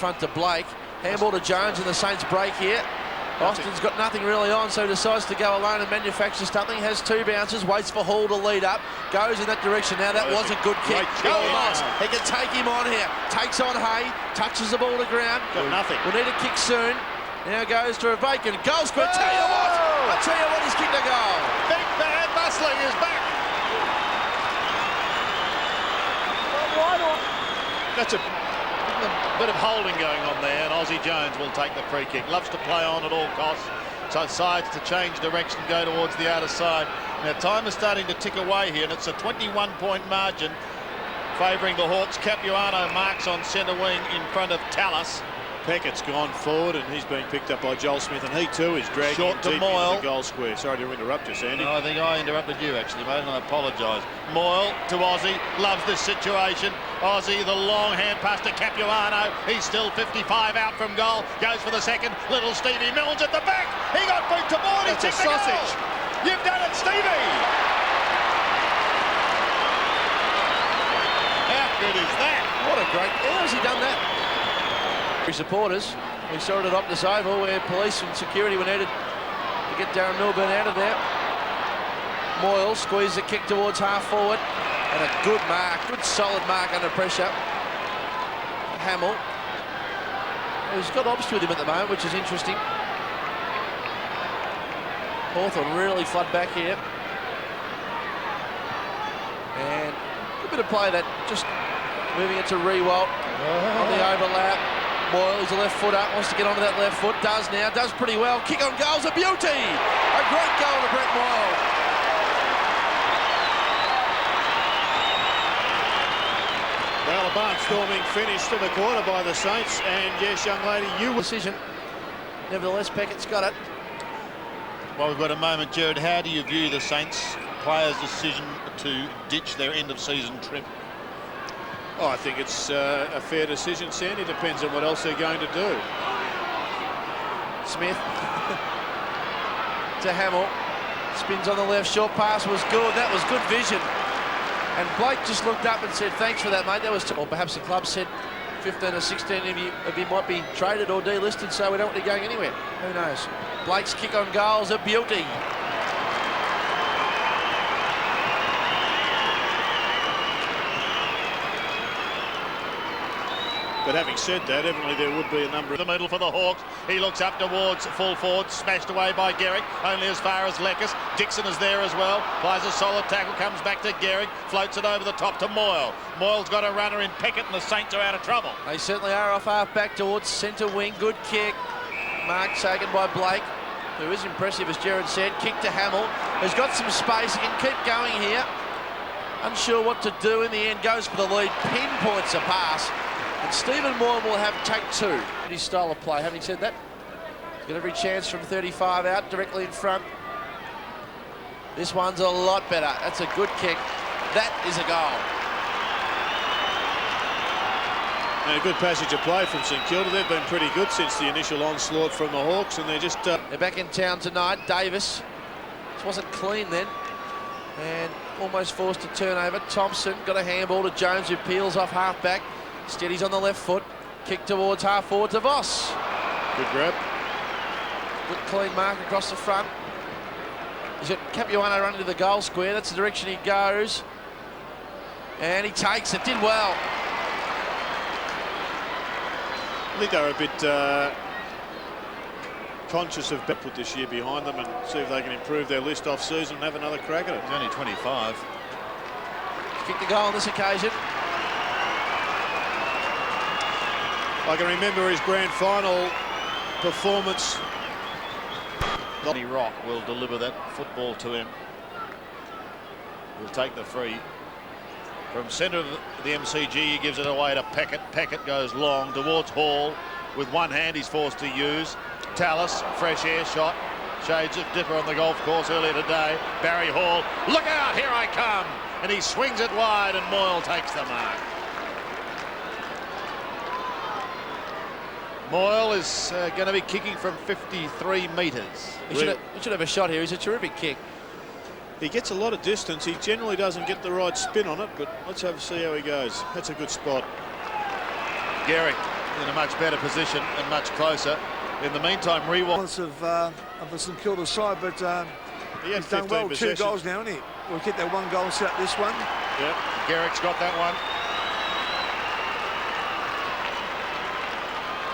front to Blake. Handball to Jones in the Saints break here. Austin's got nothing really on, so decides to go alone and manufacture something. Has two bounces, waits for Hall to lead up, goes in that direction. Now that was a good kick. Goal loss. He can take him on here. Takes on Hay, touches the ball to ground. Got nothing. We'll need a kick soon. Now goes to a vacant goal square. Tell you what, he's kicked a goal. Big Bad Bustling is back. That's a bit of holding going on there, and Aussie Jones will take the free kick. Loves to play on at all costs, so decides to change direction, go towards the outer side. Now time is starting to tick away here, and it's a 21-point margin favouring the Hawks. Capuano marks on centre wing in front of Tallis. Peckett's gone forward and he's being picked up by Joel Smith, and he too is dragging Short to deep Moyle. into the goal square. Sorry to interrupt you, Sandy. No, I think I interrupted you actually, mate, and I apologise. Moyle to Aussie, loves this situation. Aussie, the long hand pass to Capuano. He's still 55 out from goal. Goes for the second. Little Stevie Milnes at the back. He got boot to board. He tipped the sausage. You've done it, Stevie. How good is that? What a great... How has he done that? Supporters, we saw it at Optus Oval where police and security were needed to get Darren Milburn out of there. Moyle squeezed the kick towards half forward, and a good mark, good solid mark under pressure. Hamill, who's got Obst with him at the moment, which is interesting. Hawthorn really flood back here, and a bit of play that just moving it to Rewalt on the overlap. Moyle, he's a left footer, wants to get onto that left foot, does now, does pretty well. Kick on goal's a beauty! A great goal to Brett Moyle. Well, a barnstorming finish to the quarter by the Saints, and yes, young lady, you... Decision. Nevertheless, Peckett's got it. Well, we've got a moment, Jared. How do you view the Saints players' decision to ditch their end-of-season trip? Oh, I think it's a fair decision, Sandy. Depends on what else they're going to do. Smith to Hamill. Spins on the left. Short pass was good. That was good vision. And Blake just looked up and said, thanks for that, mate. That was... Or perhaps the club said 15 or 16 of you might be traded or delisted, so we don't want you going anywhere. Who knows? Blake's kick on goal's a beauty. But having said that, evidently there would be a number of... The middle for the Hawks. He looks up towards full forward, smashed away by Gehrig, only as far as Leckis. Dixon is there as well, plays a solid tackle, comes back to Gehrig, floats it over the top to Moyle. Moyle's got a runner in Peckett, and the Saints are out of trouble. They certainly are off half back towards centre wing. Good kick. Mark taken by Blake, who is impressive, as Jared said. Kick to Hamill, who's got some space. He can keep going here. Unsure what to do in the end, goes for the lead, pinpoints a pass. And Stephen Moore will have take two. His style of play. Having said that, he's got every chance from 35 out, directly in front. This one's a lot better. That's a good kick. That is a goal. And a good passage of play from St.Kilda. They've been pretty good since the initial onslaught from the Hawks, and they're just... They're back in town tonight. Davis. This wasn't clean then. And almost forced a turnover. Thompson got a handball to Jones, who peels off half-back. Steadies on the left foot. Kick towards half forward to Voss. Good grab. Good clean mark across the front. He's got Capuano running to the goal square. That's the direction he goes. And he takes it. Did well. I think they were a bit conscious of put this year behind them and see if they can improve their list off season and have another crack at it. He's only 25. Kicked the goal on this occasion. I can remember his grand final performance. Johnny Rock will deliver that football to him. He'll take the free. From centre of the MCG, he gives it away to Peckett. Peckett goes long towards Hall. With one hand he's forced to use. Tallis, fresh air shot. Shades of Dipper on the golf course earlier today. Barry Hall, look out, here I come. And he swings it wide and Moyle takes the mark. Moyle is going to be kicking from 53 metres. He should have a shot here. He's a terrific kick. He gets a lot of distance. He generally doesn't get the right spin on it, but let's see how he goes. That's a good spot. Gehrig in a much better position and much closer. In the meantime, Of the St Kilda side, but he's done well. 2 goals now, hasn't he? We'll get that 1 goal and set up this one. Yep, Garrick's got that one.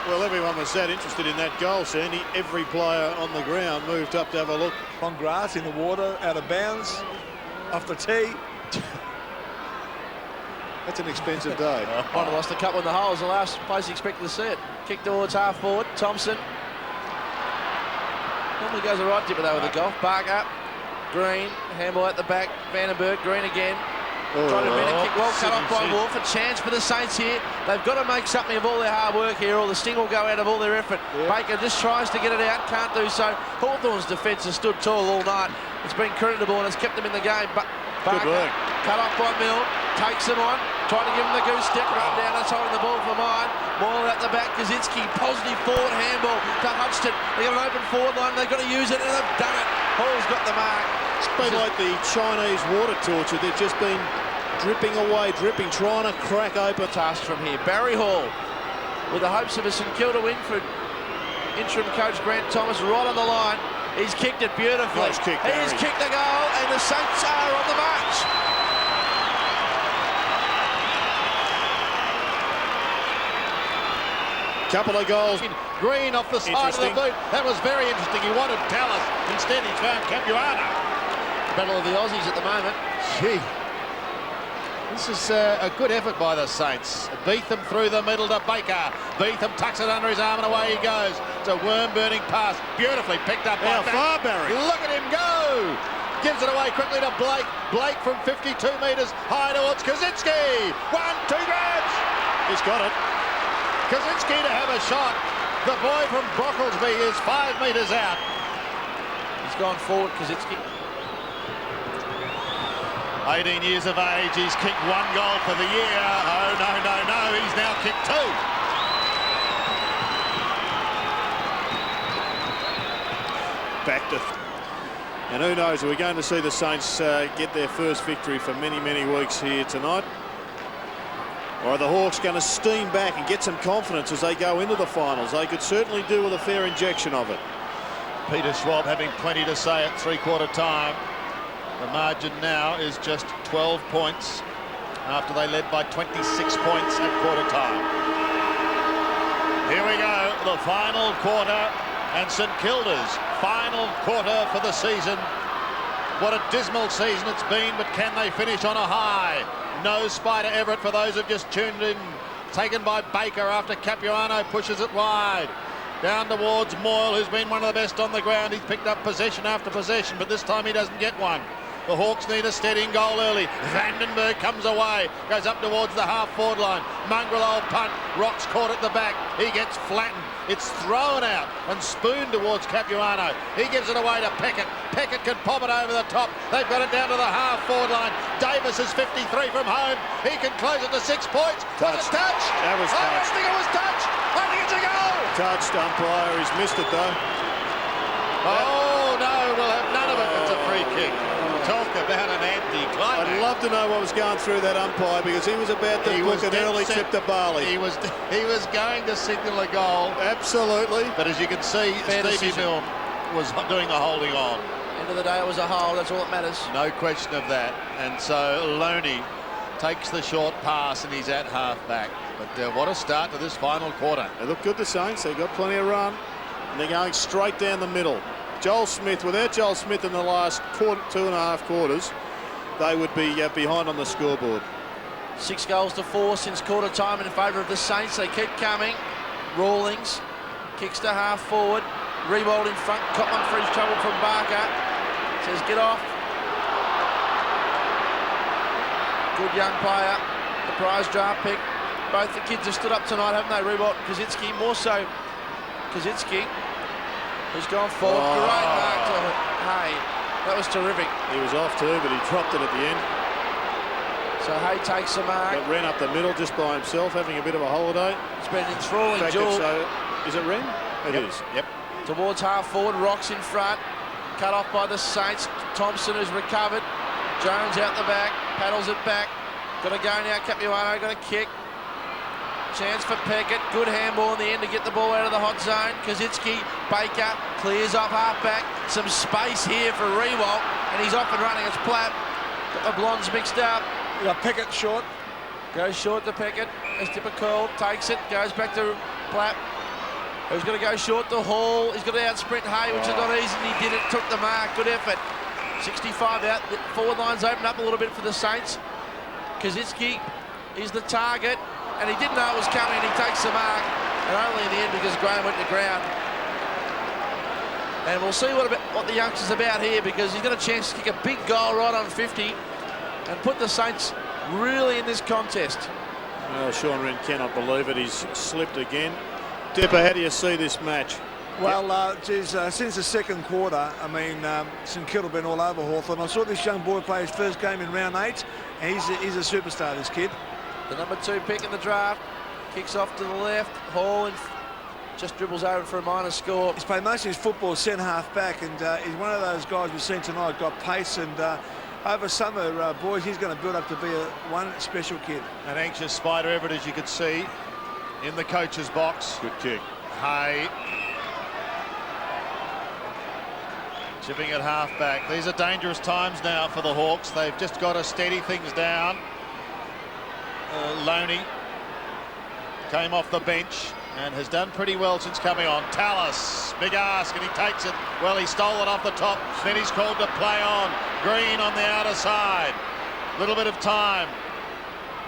Well, everyone was that interested in that goal, Sandy. Every player on the ground moved up to have a look. On grass, in the water, out of bounds, off the tee. That's an expensive day. Might have lost a couple in the hole. It was the last place he expected to see it. Kick towards half forward. Thompson. Normally goes the right tip of that with the golf. Barker. Green. Handball at the back. Vandenberg. Green again. Trying to win a kick well. Cut off by Wolf. A chance for the Saints here. They've got to make something of all their hard work here, or the sting will go out of all their effort. Yeah. Baker just tries to get it out. Can't do so. Hawthorn's defence has stood tall all night. It's been creditable and has kept them in the game. But Barker, cut off by Mill. Takes them on. Trying to give him the goose step right down. That's holding the ball for mine. Moyle at the back. Kaczynski, positive forward handball to Hudson. They got an open forward line. They've got to use it, and they've done it. Hall's got the mark. It's been like the Chinese water torture. They've just been dripping away, trying to crack open. Task from here. Barry Hall, with the hopes of a St Kilda win for interim coach Grant Thomas, right on the line. He's kicked it beautifully. Nice kick, He's kicked the goal, and the Saints are on the march. Couple of goals. Green off the side of the boot. That was very interesting. He wanted Dallas. Instead, he's found Capuano. Battle of the Aussies at the moment. Gee. This is a good effort by the Saints. Beetham through the middle to Baker. Beetham tucks it under his arm and away he goes. It's a worm-burning pass. Beautifully picked up by far, Barry. Look at him go! Gives it away quickly to Blake. Blake from 52 metres high towards Kaczynski. 1, 2 grabs. He's got it. Kaczynski to have a shot. The boy from Brocklesby is 5 metres out. He's gone forward, Kaczynski. 18 years of age, he's kicked 1 goal for the year. Oh, no, he's now kicked 2. Back to... And who knows, we're going to see the Saints get their first victory for many, many weeks here tonight. Or are the Hawks going to steam back and get some confidence as they go into the finals? They could certainly do with a fair injection of it. Peter Schwab having plenty to say at 3/4 time. The margin now is just 12 points after they led by 26 points at quarter time. Here we go, the final quarter, and St Kilda's final quarter for the season. What a dismal season it's been, but can they finish on a high? No Spider Everett for those who've just tuned in. Taken by Baker after Capuano pushes it wide. Down towards Moyle, who's been one of the best on the ground. He's picked up possession after possession, but this time he doesn't get one. The Hawks need a steadying goal early. Vandenberg comes away, goes up towards the half-forward line. Mongrel old punt, Rock's caught at the back. He gets flattened. It's thrown out and spooned towards Capuano. He gives it away to Peckett. Peckett can pop it over the top. They've got it down to the half-forward line. Davis is 53 from home. He can close it to 6 points. Was it touch? That was touch. I don't think it was touch. I think it's a goal. Touched umpire. He's missed it, though. Oh, no, we'll have none of it. It's a free kick. Talk about an anti-climax. I'd love to know what was going through that umpire, because he was about to book an early tip to Barley. He was going to signal a goal. Absolutely. But as you can see, Stevie Milne was doing the holding on. End of the day, it was a hole. That's all that matters. No question of that. And so Loney takes the short pass and he's at half-back. But what a start to this final quarter. They look good, the Saints. They've got plenty of run. And they're going straight down the middle. Joel Smith, without Joel Smith in the last 2.5 quarters, they would be behind on the scoreboard. 6 goals to 4 since quarter time in favour of the Saints. They keep coming. Rawlings kicks to half forward. Rebold in front. Cotman for his trouble from Barker. Says get off. Good young player. The prize draft pick. Both the kids have stood up tonight, haven't they? Rebold and Kaczynski. More so Kaczynski, who's gone forward. Oh. Great mark to Hay. That was terrific. He was off too, but he dropped it at the end. So Hay takes the mark. That ran up the middle just by himself, having a bit of a holiday. It's been an enthralling duel. Is it Ren? It is. Yep. Towards half forward, Rocks in front. Cut off by the Saints. Thompson has recovered. Jones out the back. Paddles it back. Got to go now. Capuano got a kick. Chance for Peckett. Good handball in the end to get the ball out of the hot zone. Kazitsky, Baker clears off half-back. Some space here for Rewalt, and he's off and running. It's Platt. Got the blondes mixed up. You got Peckett short. Goes short to Peckett. As Dipper curl, takes it, goes back to Platt. Who's going to go short to Hall. He's got to out-sprint Hay, which is not easy, and he did it. Took the mark. Good effort. 65 out. The forward line's opened up a little bit for the Saints. Kazitsky is the target, and he didn't know it was coming, and he takes the mark, and only in the end because Graham went to ground. And we'll see what the youngster's about here, because he's got a chance to kick a big goal right on 50 and put the Saints really in this contest. Well, Sean Wren cannot believe it. He's slipped again. Dipper, how do you see this match? Well, since the second quarter, I mean, St Kilda have been all over Hawthorn. I saw this young boy play his first game in round 8, and he's a superstar, this kid. The number 2 pick in the draft, kicks off to the left. Hall just dribbles over for a minor score. He's played most of his football centre half back, and he's one of those guys we've seen tonight, got pace, and over summer, boys, he's going to build up to be one special kid. An anxious Spider Everett, as you could see, in the coach's box. Good kick. Hay. Chipping at half-back. These are dangerous times now for the Hawks. They've just got to steady things down. Loney came off the bench and has done pretty well since coming on. Tallis, big ask, and he takes it. Well, he stole it off the top. Then he's called to play on. Green on the outer side. Little bit of time.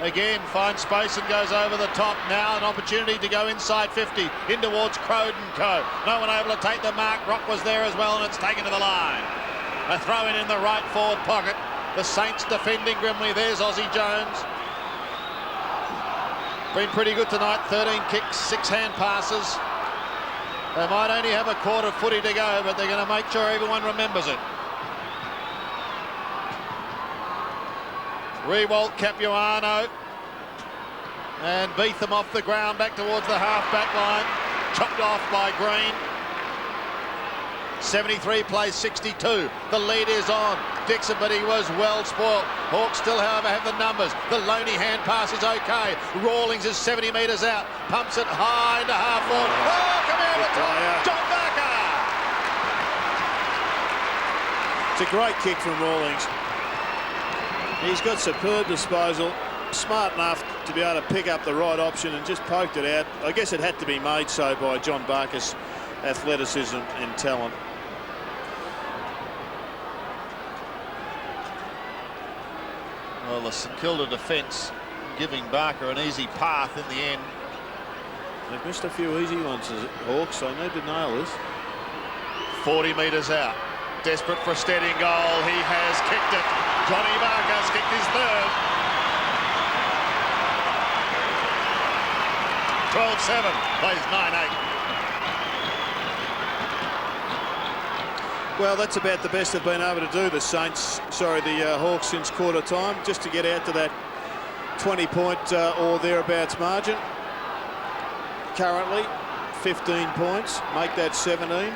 Again, finds space and goes over the top. Now an opportunity to go inside 50, in towards Crowden Co. No one able to take the mark. Rock was there as well, and it's taken to the line. A throw in the right forward pocket. The Saints defending grimly. There's Aussie Jones. Been pretty good tonight. 13 kicks, 6 hand passes. They might only have a quarter of footy to go, but they're going to make sure everyone remembers it. Rewalt, Capuano, and Beetham off the ground back towards the half-back line. Chopped off by Green. 73 plays 62. The lead is on Dixon, but he was well spoilt. Hawks still, however, have the numbers. The Loney hand pass is okay. Rawlings is 70 metres out. Pumps it high into half forward. Oh, come here with John Barker. It's a great kick from Rawlings. He's got superb disposal, smart enough to be able to pick up the right option and just poked it out. I guess it had to be made so by John Barker's athleticism and talent. Well, the St Kilda defence giving Barker an easy path in the end. They've missed a few easy ones, the Hawks. They need to nail this. 40 metres out. Desperate for a steadying goal. He has kicked it. Johnny Barker's kicked his third. 12-7. Plays 9-8. Well, that's about the best they've been able to do, the Saints, the Hawks, since quarter time, just to get out to that 20-point or thereabouts margin. Currently, 15 points, make that 17.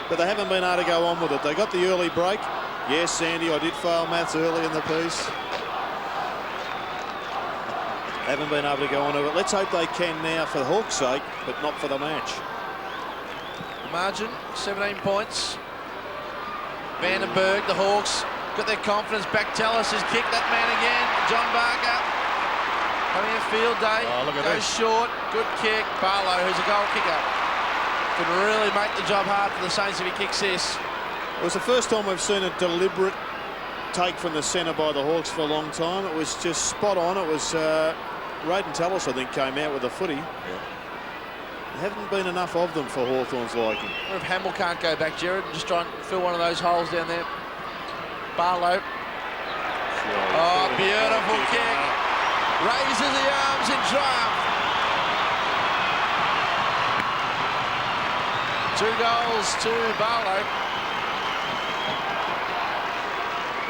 But they haven't been able to go on with it. They got the early break. Yes, Sandy, I did fail maths early in the piece. Haven't been able to go on with it. Let's hope they can now for the Hawks' sake, but not for the match. Margin, 17 points. Vandenberg, the Hawks, got their confidence back. Tallis has kicked that man again. John Barker having a field day. Oh, look at goes this. short, good kick. Barlow, who's a goal kicker, could really make the job hard for the Saints if he kicks this. It was the first time we've seen a deliberate take from the centre by the Hawks for a long time. It was just spot on. It was Raiden Tallis, I think, came out with a footy. Yeah. There haven't been enough of them for Hawthorn's liking. What if Hamill can't go back, Jared, and just try and fill one of those holes down there? Barlow. Oh, beautiful kick. Raises the arms in triumph. 2 goals to Barlow.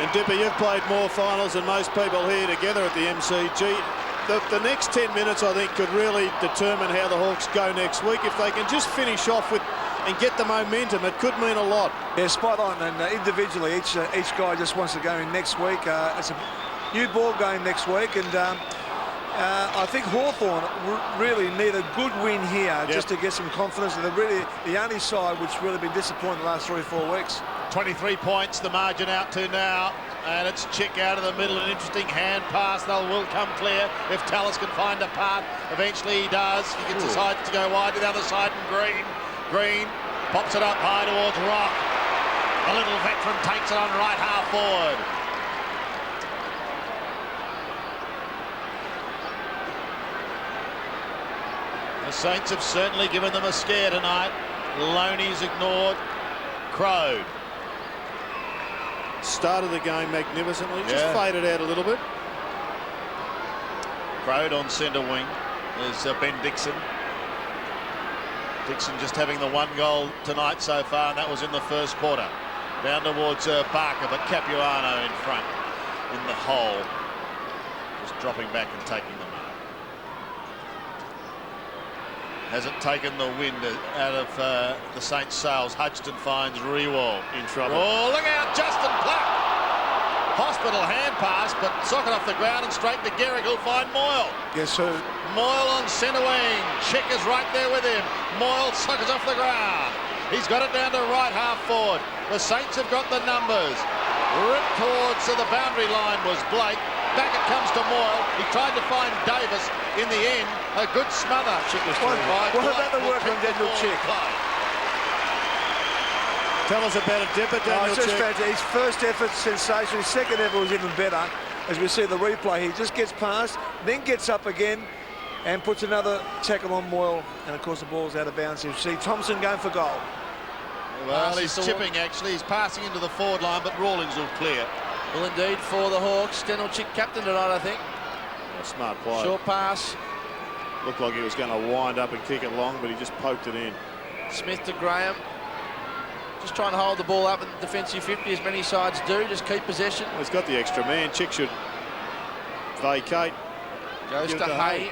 And Dipper, you've played more finals than most people here together at the MCG. The next 10 minutes, I think, could really determine how the Hawks go next week. If they can just finish off with and get the momentum, it could mean a lot. Yeah, spot on. And individually, each guy just wants to go in next week. It's a new ball game next week, and I think Hawthorn really need a good win here just to get some confidence. And they're really the only side which really been disappointed the last 3 or 4 weeks. 23 points, the margin out to now. And it's Chick out of the middle, an interesting hand pass. They'll will come clear if Tallis can find a path. Eventually he does. He gets decided to go wide to the other side, and Green pops it up high towards Rock. The little veteran takes it on right half forward. The Saints have certainly given them a scare tonight. Loney's ignored, crowed. Started the game magnificently, just faded out a little bit. Crowed on centre wing is Ben Dixon. Dixon just having the 1 goal tonight so far, and that was in the first quarter. Down towards Barker, but Capuano in front in the hole. Just dropping back and taking the mark. Hasn't taken the wind out of the Saints' sails. Hudson finds Rewall in trouble. Oh, look out, Justin Platt. Hospital hand pass, but socket off the ground and straight to Gehrig, who'll find Moyle. Yes, sir. Moyle on centre wing. Chick is right there with him. Moyle suckers off the ground. He's got it down to right half forward. The Saints have got the numbers. Ripped towards the boundary line was Blake. Back it comes to Moyle. He tried to find Davis. In the end, a good smother. Chick was what about the work on Daniel Chick? Tell us about it, Dipper. Daniel Chick. Fantastic. His first effort, sensational. His second effort was even better. As we see the replay, he just gets past, then gets up again and puts another tackle on Moyle. And, of course, the ball's out of bounds. You see Thompson going for goal. Well, he's chipping, actually. He's passing into the forward line, but Rawlings will clear. Well, indeed, for the Hawks. Daniel Chick captain tonight, I think. A smart play. Short pass. Looked like he was going to wind up and kick it long, but he just poked it in. Smith to Graham. Just trying to hold the ball up in the defensive 50, as many sides do. Just keep possession. Well, he's got the extra man. Chick should vacate. Goes to Hay.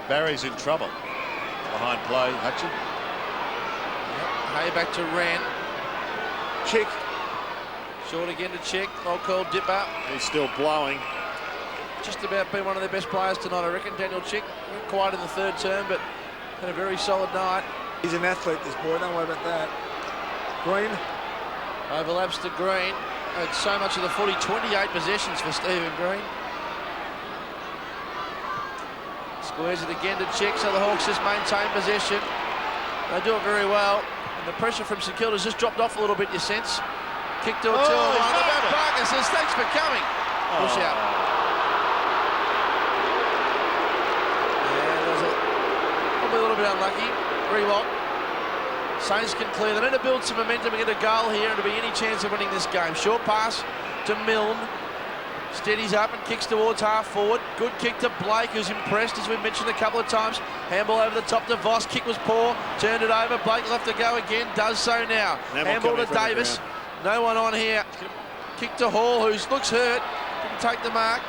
Barry's in trouble. Behind play, Hutchin. Yep. Hay back to Wren. Chick. Short again to Chick. Well called Dipper. He's still blowing. Just about been one of their best players tonight, I reckon. Daniel Chick, not quite in the third term, but had a very solid night. He's an athlete, this boy. Don't worry about that. Green. Overlaps to Green. Had so much of the footy. 28 possessions for Stephen Green. Squares it again to Chick, so the Hawks just maintain possession. They do it very well. And the pressure from St Kilda's just dropped off a little bit, you sense. Kick to a 2-1. Barker says, thanks for coming. Push out. Yeah, probably a little bit unlucky. Rewalt. Saints can clear. They need to build some momentum and get a goal here and to be any chance of winning this game. Short pass to Milne. Steadies up and kicks towards half forward. Good kick to Blake, who's impressed, as we've mentioned a couple of times. Handball over the top to Voss. Kick was poor. Turned it over. Blake will have to go again. Does so now. Handball to Davis. No one on here. Kick to Hall, who looks hurt. Didn't take the mark.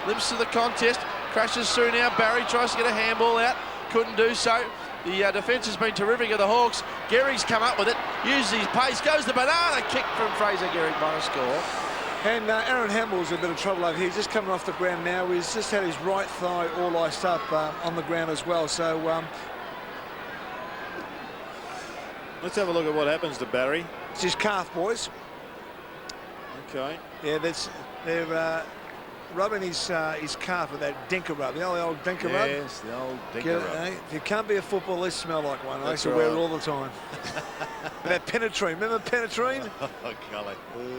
Limps to the contest. Crashes through now. Barry tries to get a handball out. Couldn't do so. The defence has been terrific of the Hawks. Gehrig's come up with it. Uses his pace. Goes the banana kick from Fraser Gehrig. Minor score. And Aaron Hamill's in a bit of trouble over here. He's just coming off the ground now. He's just had his right thigh all iced up on the ground as well. So let's have a look at what happens to Barry. It's his calf, boys. Okay. Yeah, they're rubbing his calf with that Dinker rub. You know the old Dinker rub? Yes, the old Dinker rub. If you can't be a footballer, at least smell like one. I used to That's wear it right. all the time. That Penetrine. Remember Penetrine? Oh, golly.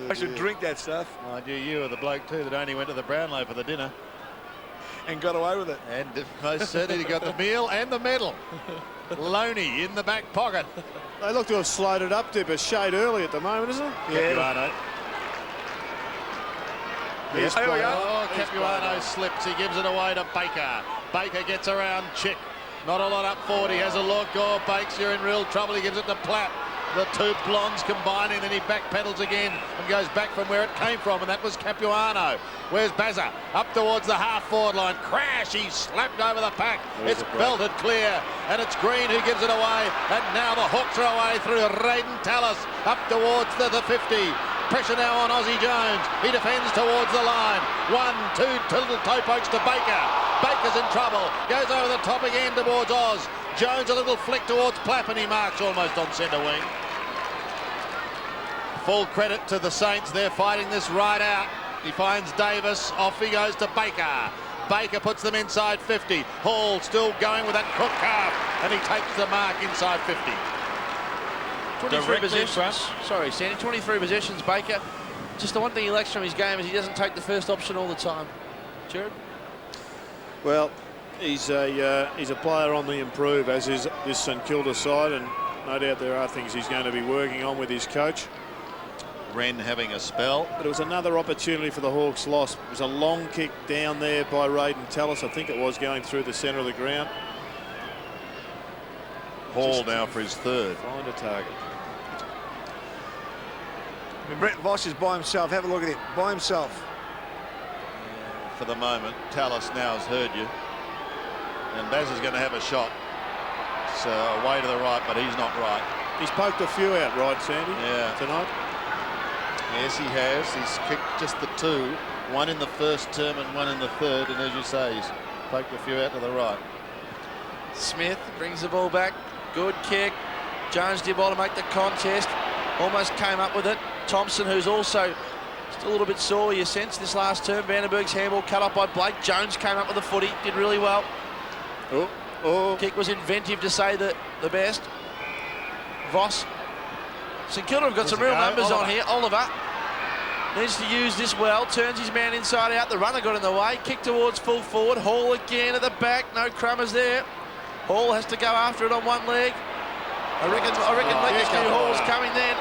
I should drink that stuff. Mind you were the bloke too that only went to the Brownlow for the dinner. And got away with it. And most certainly got the meal and the medal. Loney in the back pocket. They look to have slowed it up, Dip, a shade early at the moment, isn't it? Capuano. Yes, There we go. Oh, Capuano slips. He gives it away to Baker. Baker gets around Chick. Not a lot up forward. He has a look. Oh, Bakes, you're in real trouble. He gives it to Platt. The two blondes combining, then he backpedals again and goes back from where it came from, and that was Capuano. Where's Bazza? Up towards the half-forward line. Crash! He's slapped over the pack. It's belted clear, and it's Green who gives it away. And now the Hawks are away through Raiden Tallis up towards the 50. Pressure now on Aussie Jones. He defends towards the line. 1, 2, little toe pokes to Baker. Baker's in trouble. Goes over the top again towards Oz. Jones a little flick towards Plapp and he marks almost on centre wing. Full credit to the Saints. They're fighting this right out. He finds Davis. Off he goes to Baker. Baker puts them inside 50. Hall still going with that crook calf and he takes the mark inside 50. 23 possessions. Sorry, Sandy. 23 possessions. Baker. Just the one thing he lacks from his game is he doesn't take the first option all the time. Jared? Well, he's a player on the improve, as is this St Kilda side, and no doubt there are things he's going to be working on with his coach. Wren having a spell. But it was another opportunity for the Hawks loss. It was a long kick down there by Raiden Tallis. I think it was going through the centre of the ground. Hall now for his third. Find a target. I mean, Brett Voss is by himself. Have a look at him. By himself. For the moment, Tallis now has heard you. And Baz is going to have a shot. It's away to the right, but he's not right. He's poked a few out, right, Sandy? Yeah. Tonight? Yes, he has. He's kicked just the 2. 1 in the first term and 1 in the third. And as you say, he's poked a few out to the right. Smith brings the ball back. Good kick. Jones did well to make the contest. Almost came up with it. Thompson, who's also still a little bit sore, you sense, this last term. Vandenberg's handball cut up by Blake. Jones came up with the footy. Did really well. Kick was inventive, to say the best. Voss. St Kilda have got some real numbers on here. Oliver needs to use this well. Turns his man inside out. The runner got in the way. Kick towards full forward. Hall again at the back. No crummers there. Hall has to go after it on one leg. I reckon Hall's coming then.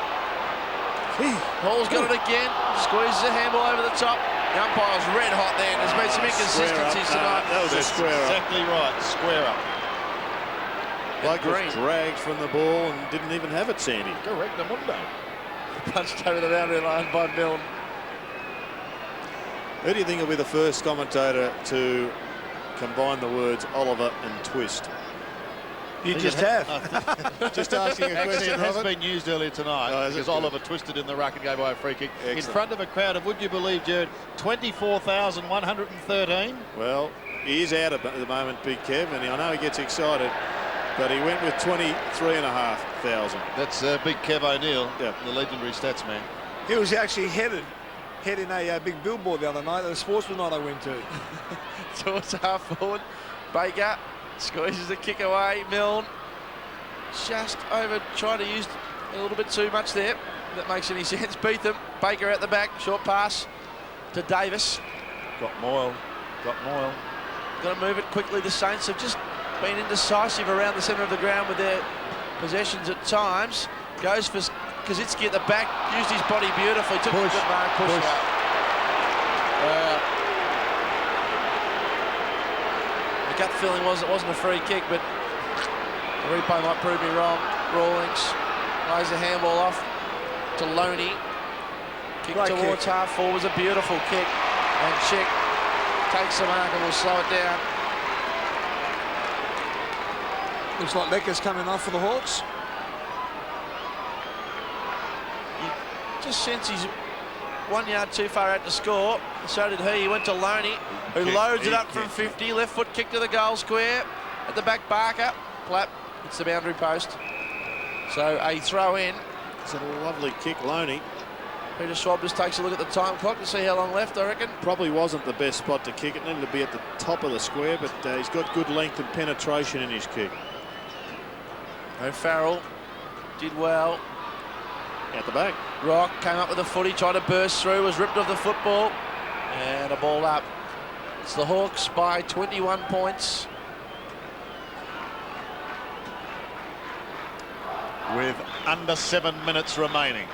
Hall's got it again. Squeezes a handball over the top. The umpire's red hot there. There's been some inconsistencies tonight. That was a square up. Exactly right. Square up. Blake was dragged from the ball and didn't even have it, Sandy. Correct, Amundo. Punched over the boundary line by Milne. Who do you think will be the first commentator to combine the words Oliver and twist? You just have. Just asking a Actually, question, it has Robert. been used earlier tonight because Oliver twisted in the ruck and gave away a free kick in front of a crowd of, would you believe, Jared, 24,113. Well, he is out at the moment, Big Kev, and I know he gets excited, but he went with 23,500. That's Big Kev O'Neill, Yep. the legendary stats man. He was actually heading a big billboard the other night, the sportsman night I went to. Towards half forward. Baker squeezes the kick away. Milne just over, trying to use a little bit too much there. If that makes any sense. Beetham. Baker at the back. Short pass to Davis. Got Moyle. Got to move it quickly. The Saints have just been indecisive around the centre of the ground with their possessions at times. Goes for Kaczynski at the back. Used his body beautifully. Took a good mark. Push. The gut feeling was it wasn't a free kick, but the replay might prove me wrong. Rawlings lays the handball off to Loney. Kick towards half forward was a beautiful kick, and Chick takes the mark and will slow it down. Looks like Lecker's coming off for the Hawks. You just sense he's 1 yard too far out to score. So did he. He went to Loney, who loads it up from 50. Left foot kick to the goal square. At the back, Barker. Plapp hits the boundary post. So a throw in. It's a lovely kick, Loney. Peter Schwab just takes a look at the time clock to see how long left, I reckon. Probably wasn't the best spot to kick. It needed to be at the top of the square, but he's got good length and penetration in his kick. O'Farrell did well. At the back. Rock came up with a footy, tried to burst through, was ripped off the football, and a ball up. It's the Hawks by 21 points. With under 7 minutes remaining.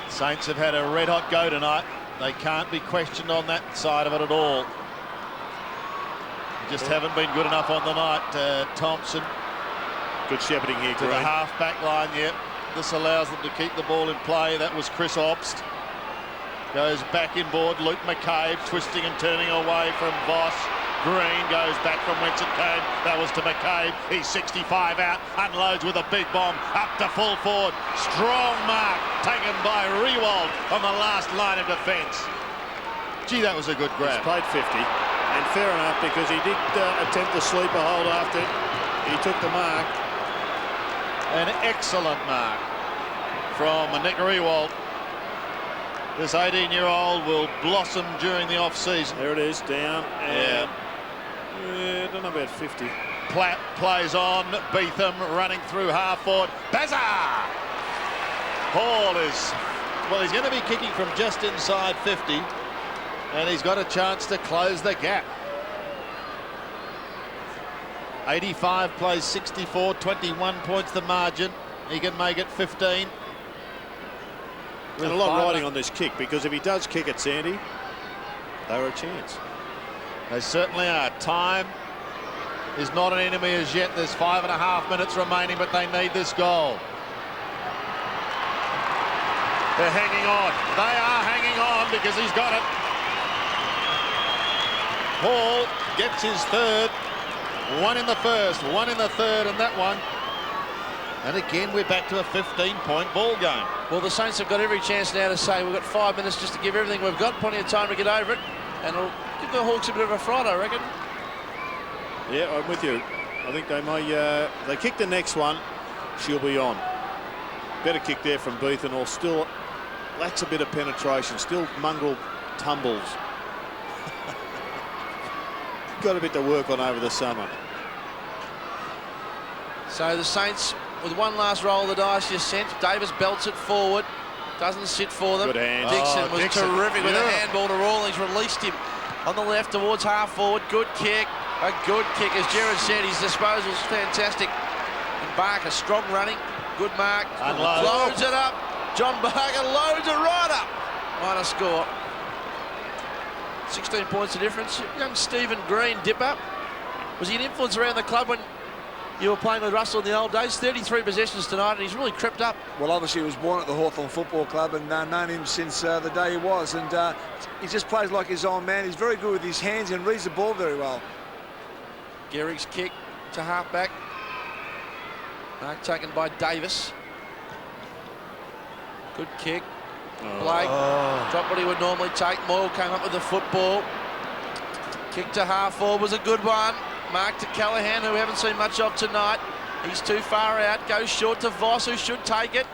Saints have had a red hot go tonight. They can't be questioned on that side of it at all. Just haven't been good enough on the night. Thompson. Good shepherding here, to the half-back line, yep. This allows them to keep the ball in play. That was Chris Obst. Goes back inboard. Luke McCabe twisting and turning away from Voss. Green goes back from whence it came. That was to McCabe. He's 65 out. Unloads with a big bomb. Up to full forward. Strong mark taken by Riewoldt on the last line of defence. Gee, that was a good grab. He's played 50. And fair enough, because he did attempt the sleeper hold after he took the mark. An excellent mark from Nick Riewoldt. This 18-year-old will blossom during the off-season. There it is, down. And I don't know about 50. Platt plays on. Beetham running through half forward. Bazza! Hall is, well, he's going to be kicking from just inside 50, and he's got a chance to close the gap. 85 plays 64, 21 points the margin. He can make it 15. There's a lot riding on this kick, because if he does kick it, Sandy, they're a chance. They certainly are. Time is not an enemy as yet. There's 5.5 minutes remaining, but they need this goal. They're hanging on. They are hanging on because he's got it. Hall gets his third. One in the first, one in the third, and that one. And again, we're back to a 15-point ball game. Well, the Saints have got every chance now to say we've got 5 minutes just to give everything we've got. Plenty of time to get over it. And it'll give the Hawks a bit of a fright, I reckon. Yeah, I'm with you. I think they may, they kick the next one, she'll be on. Better kick there from Beetham, or still lacks a bit of penetration. Still mongrel tumbles. Got a bit to work on over the summer. So the Saints, with one last roll of the dice just sent, Davis belts it forward. Doesn't sit for them. Good hands. Dixon was Dixon. terrific with a Yeah. handball to Rawlings. Released him on the left towards half forward. Good kick. A good kick. As Jared said, his disposal's fantastic. And Barker, strong running. Good mark. Unload. Loads it up. John Barker loads it right up. Minor score. 16 points of difference. Young Stephen Green, dip up. Was he an influence around the club when you were playing with Russell in the old days? 33 possessions tonight, and he's really crept up. Well, obviously he was born at the Hawthorn Football Club and known him since the day he was. And he just plays like his own man. He's very good with his hands and reads the ball very well. Gehrig's kick to half-back. Mark taken by Davis. Good kick. Blake dropped what he would normally take. Moyle came up with the football. Kick to half forward was a good one. Mark to Callaghan, who we haven't seen much of tonight. He's too far out. Goes short to Voss, who should take it.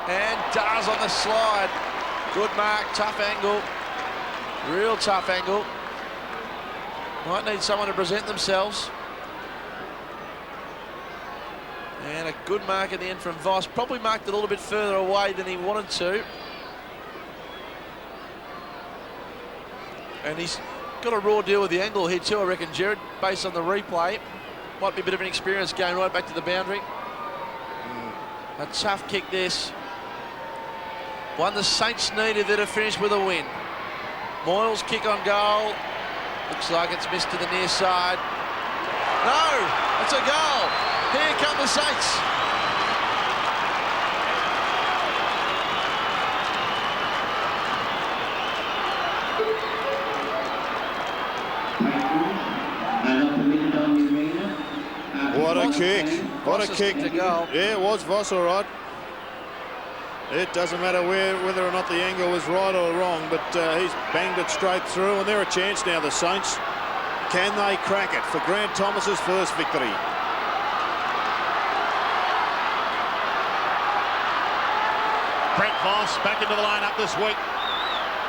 And does on the slide. Good mark. Tough angle. Real tough angle. Might need someone to present themselves. And a good mark at the end from Voss. Probably marked it a little bit further away than he wanted to. And he's got a raw deal with the angle here too, I reckon, Jared, based on the replay. Might be a bit of an experience going right back to the boundary. A tough kick this. One the Saints needed there to finish with a win. Moyle's kick on goal. Looks like it's missed to the near side. No, it's a goal. Here come the Saints. What a kick. What a kick. To goal. Yeah, it was Voss, all right. It doesn't matter whether or not the angle was right or wrong, but he's banged it straight through, and they're a chance now, the Saints. Can they crack it for Grant Thomas's first victory? Brent Voss back into the lineup this week,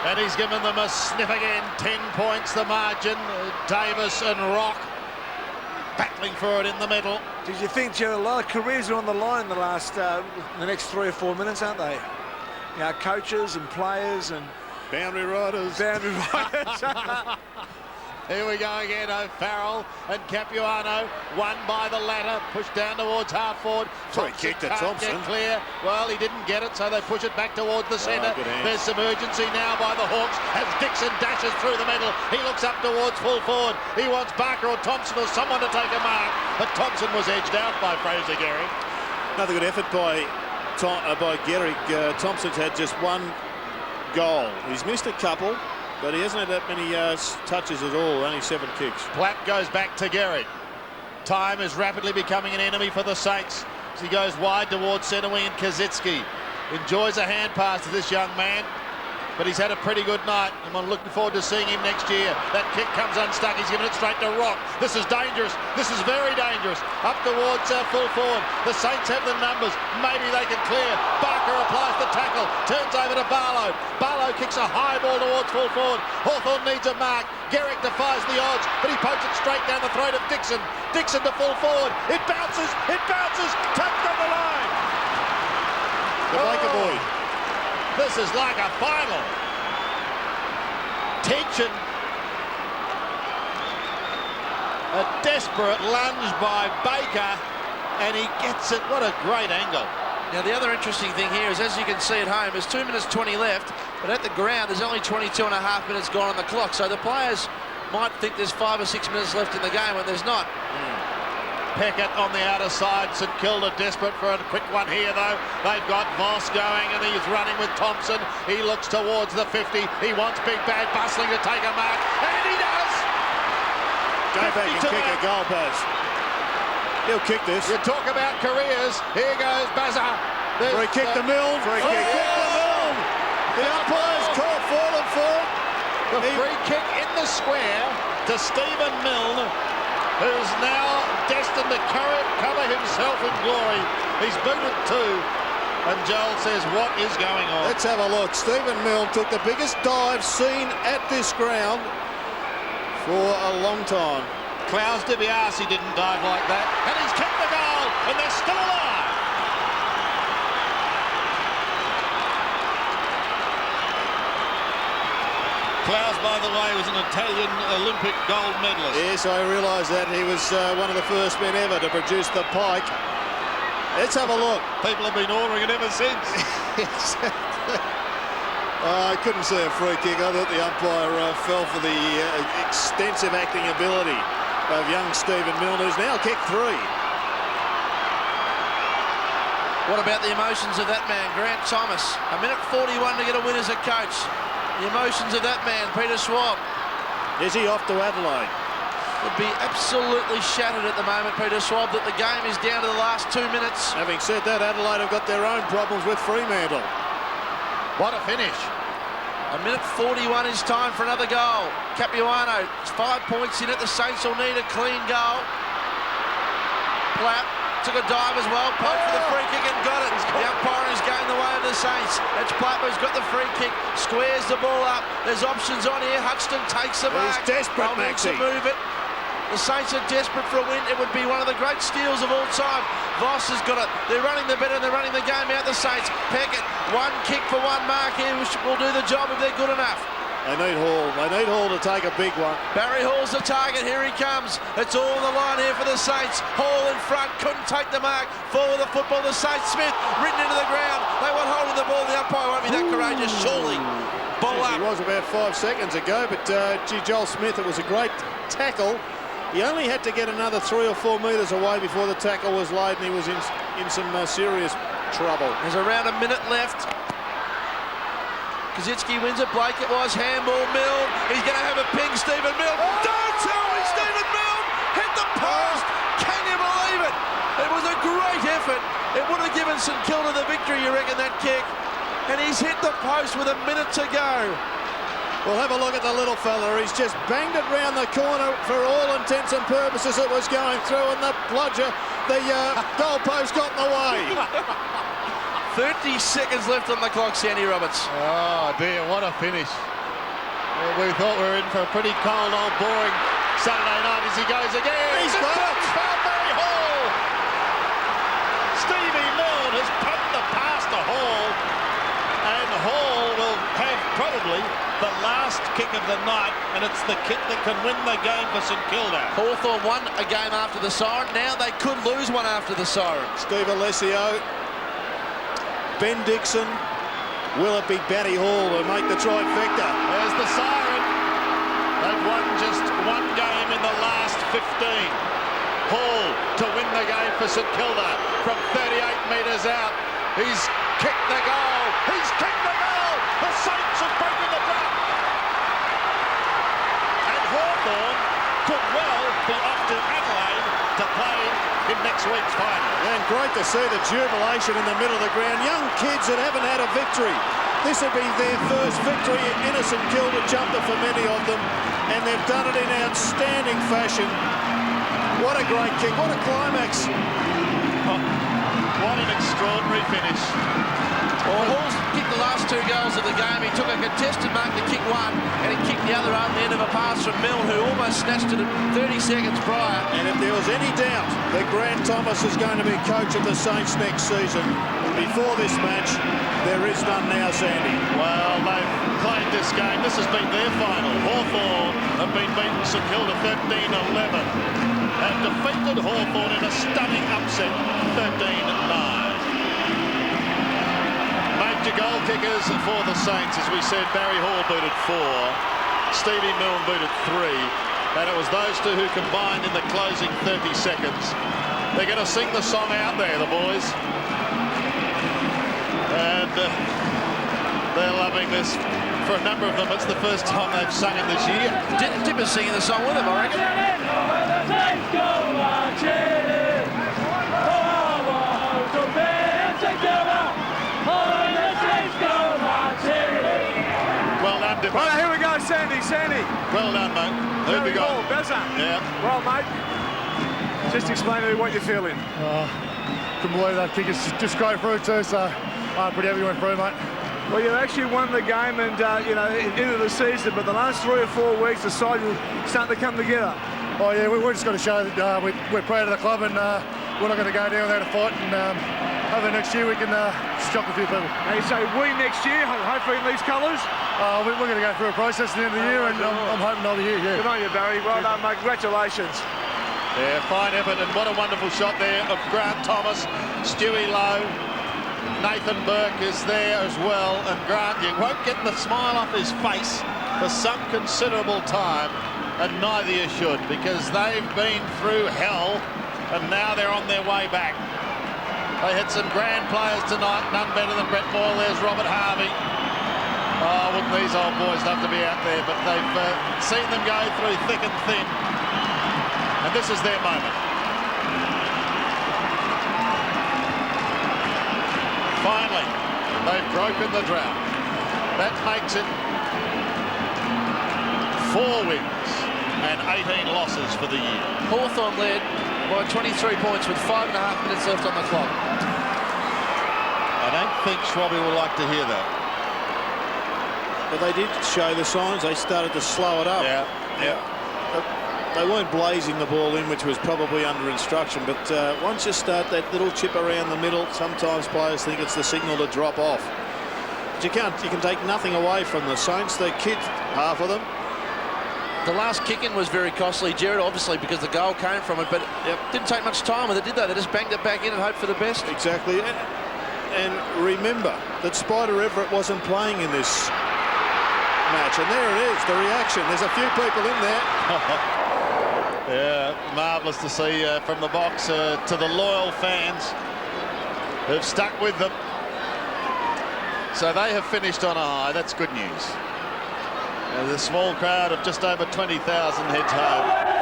and he's given them a sniff again. 10 points the margin. Davis and Rock battling for it in the middle. Did you think, Gerald, a lot of careers are on the line in the last, the next 3 or 4 minutes, aren't they? You know, coaches and players and Boundary riders. boundary riders. Here we go again. O'Farrell and Capuano, one by the ladder, pushed down towards half forward. Great kick to can't Thompson. get clear. Well, he didn't get it, so they push it back towards the centre. good hands. There's some urgency now by the Hawks as Dixon dashes through the middle. He looks up towards full forward. He wants Barker or Thompson or someone to take a mark, but Thompson was edged out by Fraser Gehrig. Another good effort by Gehrig. Thompson's had just one goal. He's missed a couple, but he hasn't had that many touches at all, only 7 kicks. Platt goes back to Gehrig. Time is rapidly becoming an enemy for the Saints as he goes wide towards centre wing, and Kazitsky enjoys a hand pass to this young man, but he's had a pretty good night, and I'm looking forward to seeing him next year. That kick comes unstuck. He's given it straight to Rock. This is dangerous. This is very dangerous. Up towards full forward. The Saints have the numbers. Maybe they can clear. Barker applies the tackle. Turns over to Barlow. Barlow kicks a high ball towards full forward. Hawthorn needs a mark. Gehrig defies the odds, but he pokes it straight down the throat of Dixon. Dixon to full forward. It bounces. It bounces. Touched on the line. The Baker boy. This is like a final. Tension. A desperate lunge by Baker, and he gets it. What a great angle. Now, the other interesting thing here is, as you can see at home, there's 2 minutes 20 left, but at the ground, there's only 22 and a half minutes gone on the clock. So the players might think there's 5 or 6 minutes left in the game when there's not. Peckett on the outer side. St Kilda desperate for a quick one here, though. They've got Voss going, and he's running with Thompson. He looks towards the 50. He wants Big Bad Bustling to take a mark, and he does! Go back and kick a goal pass. He'll kick this. You talk about careers. Here goes Bazza. Free kick to Milne. Free kick to Milne. The umpire's caught falling for it. The free kick in the square to Stephen Milne, who's now destined to cover himself in glory. He's booted 2, and Joel says, what is going on? Let's have a look. Stephen Milne took the biggest dive seen at this ground for a long time. Klaus DiBiase didn't dive like that, and he's kicked the goal, and they're still alive. Klaus, by the way, was an Italian Olympic gold medalist. Yes, I realise that. He was one of the first men ever to produce the pike. Let's have a look. People have been ordering it ever since. I couldn't see a free kick. I thought the umpire fell for the extensive acting ability of young Stephen Milne, who's now kicked 3. What about the emotions of that man, Grant Thomas? A minute 41 to get a win as a coach. The emotions of that man, Peter Schwab. Is he off to Adelaide? Would be absolutely shattered at the moment, Peter Schwab, that the game is down to the last 2 minutes. Having said that, Adelaide have got their own problems with Fremantle. What a finish. A minute 41 is time for another goal. Capuano, 5 points in it. The Saints will need a clean goal. Platt took a dive as well, poked for the free kick and got it. The umpire is going the way of the Saints. That's Platt who's got the free kick, squares the ball up. There's options on here. Hutchton takes the back. He's desperate, They'll need Maxie. to move it. The Saints are desperate for a win. It would be one of the great steals of all time. Voss has got it. They're running the better and they're running the game out, the Saints. Peckett, 1 kick for 1 mark here, which will do the job if they're good enough. They need Hall. They need Hall to take a big one. Barry Hall's the target. Here he comes. It's all on the line here for the Saints. Hall in front. Couldn't take the mark. Forward the football. The Saints. Smith written into the ground. They want hold of the ball. The umpire won't be that courageous, surely. Ball up. He was about 5 seconds ago, but gee, Joel Smith, it was a great tackle. He only had to get another 3 or 4 metres away before the tackle was laid, and he was in some serious trouble. There's around a minute left. Kazitsky wins it. Blake it was. Handball. Milne. He's going to have a ping. Stephen Milne. Don't tell me Stephen Milne hit the post. Can you believe it? It was a great effort. It would have given St Kilda the victory, you reckon, that kick. And he's hit the post with a minute to go. We'll have a look at the little fella. He's just banged it round the corner. For all intents and purposes, it was going through, and the bludger, the goalpost got in the way. 30 seconds left on the clock, Sandy Roberts. Oh dear, what a finish. Well, we thought we were in for a pretty cold, old, boring Saturday night as he goes again. He's got it. Found Barry Hall. Stevie Milne has pumped the pass to Hall, and Hall will have probably the last kick of the night, and it's the kick that can win the game for St Kilda. Hawthorn won a game after the siren. Now they could lose one after the siren. Steve Alessio, Ben Dixon, will it be Batty Hall to make the trifecta? There's the siren. They've won just 1 game in the last 15. Hall to win the game for St Kilda from 38 metres out. He's kicked the goal. He's kicked the goal. The Saints have broken the drought. could well be off to Adelaide to play in next week's final. And great to see the jubilation in the middle of the ground. Young kids that haven't had a victory. This would be their first victory in a St.Kilda jumper for many of them, and they've done it in outstanding fashion. What a great kick, what a climax. Oh, what an extraordinary finish. Well, Hall's kicked the last 2 goals of the game. He took a contested mark to kick one, and he kicked the other on the end of a pass from Mill, who almost snatched it at 30 seconds prior. And if there was any doubt that Grant Thomas is going to be coach of the Saints next season, before this match, there is none now, Sandy. Well, they've played this game. This has been their final. Hawthorn have been beaten St.Kilda 13-11. Have defeated Hawthorn in a stunning upset, 13-9. Major goal kickers for the Saints, as we said, Barry Hall booted 4, Stevie Milne booted 3, and it was those two who combined in the closing 30 seconds. They're going to sing the song out there, the boys. And they're loving this. For a number of them, it's the first time they've sung it this year. Dipper's singing the song with them, I reckon. Well done, Dipper. Right, here we go, Sandy. Well done, mate. Who've we got? Bezza. Yeah. Well, mate, just explain to me what you're feeling. Couldn't believe that kick. It's just great through too, so I'm pretty happy went through, mate. Well, you actually won the game and, you know, into the season, but the last 3 or 4 weeks, the side will start to come together. Oh, yeah, we're just going to show that we're proud of the club and we're not going to go down there to fight, and hopefully next year we can shock a few people. Now you say we next year, hopefully in these colours? We're going to go through a process at the end of the year, and I'm hoping I'll be here, yeah. Good on you, Barry. Well done, mate. Congratulations. Yeah, fine effort, and what a wonderful shot there of Grant Thomas, Stewie Lowe. Nathan Burke is there as well, and Grant, you won't get the smile off his face for some considerable time, and neither you should, because they've been through hell and now they're on their way back. They had some grand players tonight, none better than Brett Boyle. There's Robert Harvey. Oh, wouldn't these old boys love to be out there, but they've seen them go through thick and thin, and this is their moment. Finally, they've broken the drought. That makes it 4 wins and 18 losses for the year. Hawthorn led by 23 points with 5.5 minutes left on the clock. I don't think Schwabby will like to hear that. But they did show the signs. They started to slow it up. Yeah. They weren't blazing the ball in, which was probably under instruction, but once you start that little chip around the middle, sometimes players think it's the signal to drop off. But you can take nothing away from the Saints. They kicked half of them. The last kick-in was very costly, Jared, obviously, because the goal came from it, but it didn't take much time with it, did they? They just banged it back in and hoped for the best. Exactly. And remember that Spider Everett wasn't playing in this match, and there it is, the reaction. There's a few people in there. Yeah, marvellous to see from the box to the loyal fans who've stuck with them. So they have finished on a high. That's good news. There's a small crowd of just over 20,000 heads home.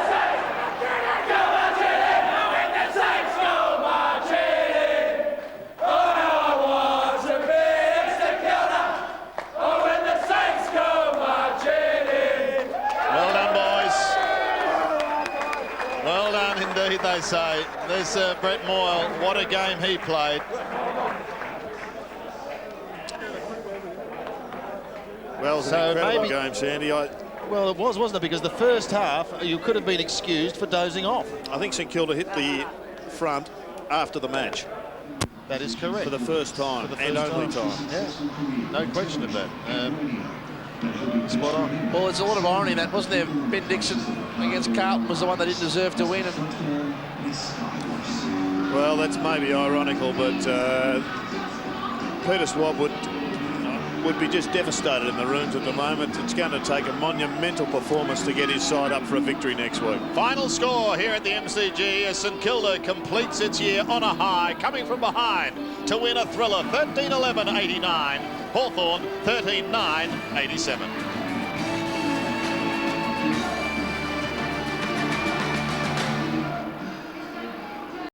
They say. There's Brett Moyle. What a game he played. Well, it was an incredible game, Sandy. Well, it was, wasn't it? Because the first half, you could have been excused for dozing off. I think St Kilda hit the front after the match. That is correct. For the first time, and only time. Yeah, no question of that. Spot on. Well, there's a lot of irony in that, wasn't there? Ben Dixon against Carlton was the one that didn't deserve to win. Well, that's maybe ironical, but Peter Swab would be just devastated in the rooms at the moment. It's going to take a monumental performance to get his side up for a victory next week. Final score here at the MCG as St Kilda completes its year on a high, coming from behind to win a thriller, 13-11-89. Hawthorn 13-9-87.